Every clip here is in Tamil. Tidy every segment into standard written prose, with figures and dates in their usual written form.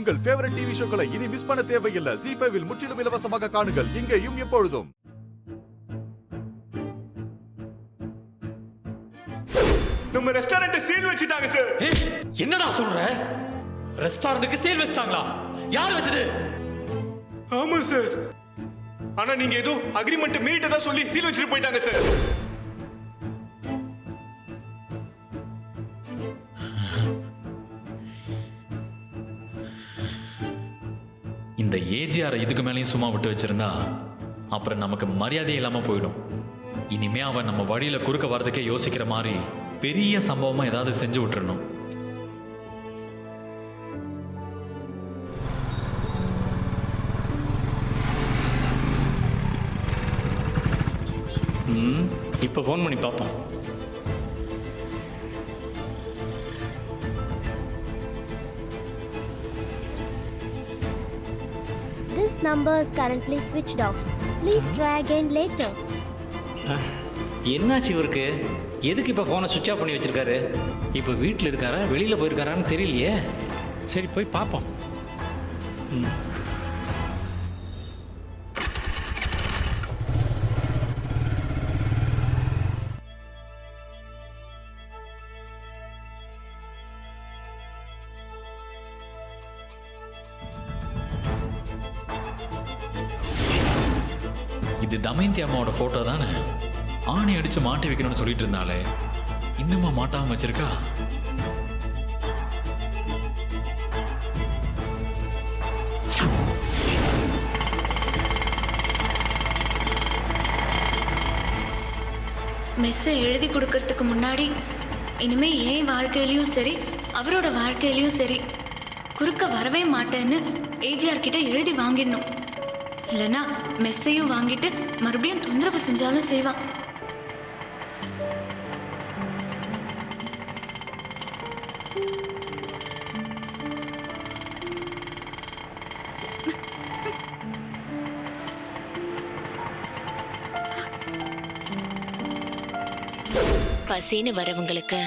உங்கள் ஃபேவரட் டிவி ஷோக்களை இனி மிஸ் பண்ண தேவையில்லை. ZEE5 இல் முற்றிலும் இலவசமாக காணுங்கள். இங்கேயும் எப்பொழுதும். நம்ம ரெஸ்டாரண்ட் சீல் வச்சிட்டாங்க சார். என்னடா சொல்ற? ரெஸ்டாரண்ட்டுக்கு சீல் வச்சாங்களா? யார் வச்சது? ஆமா சார். ஆனா நீங்க ஏதோ அக்ரிமெண்ட் மீறிட்டதா சொல்லி சீல் வச்சிட்டு போயிட்டாங்க சார். இந்த ஏஜிஆரை இதுக்கு மேலேயும் சும்மா விட்டு வச்சிருந்தா அப்புறம் நமக்கு மரியாதை இல்லாம போயிடும். இனிமே அவன் நம்ம வழியில குறுக்க வர்றதுக்கே யோசிக்கிற மாதிரி பெரிய சம்பவமா ஏதாவது செஞ்சு விட்டுறணும். இப்போ ஃபோன் பண்ணி பார்ப்போம். This number is currently switched off. Please try again later. என்னாச்சு இவருக்கு? எதுக்கு இப்போ ஃபோனை சுவிட்ச் ஆஃப் பண்ணி வச்சிருக்காரு? இப்போ வீட்டில் இருக்காரா வெளியில் போயிருக்காரான்னு தெரியலையே. சரி போய் பார்ப்போம். இது தமயந்தி அம்மாவோட போட்டோ தானே? ஆணை அடிச்சு மாட்டி வைக்கணும்னு சொல்லிட்டு இருந்தாலே, இன்னுமா மாட்டாம வச்சிருக்கா? மெஸ்ஸை எழுதி கொடுக்கறதுக்கு முன்னாடி இனிமே என் வாழ்க்கையிலையும் சரி அவரோட வாழ்க்கையிலையும் சரி குறுக்க வரவே மாட்டேன்னு ஏஜிஆர் கிட்ட எழுதி வாங்கிடணும். இல்லைன்னா மெஸ்ஸையும் வாங்கிட்டு மறுபடியும் தொந்தரவு செஞ்சாலும் செய்வான். பசின்னு வரவங்களுக்கு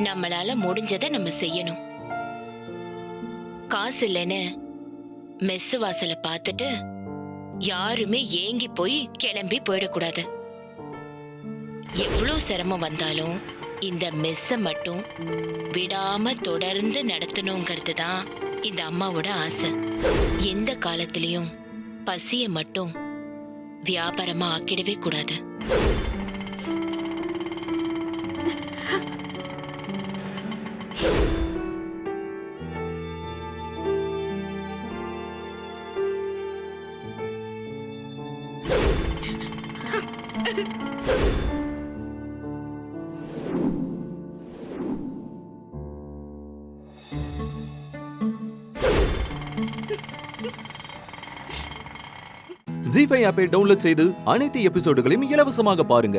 நம்மளால முடிஞ்சதை நம்ம செய்யணும். காசு இல்லைன்னு மெஸ் வாசலை பார்த்துட்டு யாருமே ஏங்கி போய் கிளம்பி போயிடக்கூடாது. எவ்வளவு சிரமம் வந்தாலும் இந்த மெஸ்ஸை மட்டும் விடாம தொடர்ந்து நடத்தணுங்கிறது தான் இந்த அம்மாவோட ஆசை. எந்த காலத்திலையும் பசியை மட்டும் வியாபாரமா ஆக்கிடவே கூடாது. ZEE5 ஆப்பை டவுன்லோட் செய்து அனைத்து எபிசோடுகளையும் இலவசமாக பாருங்க.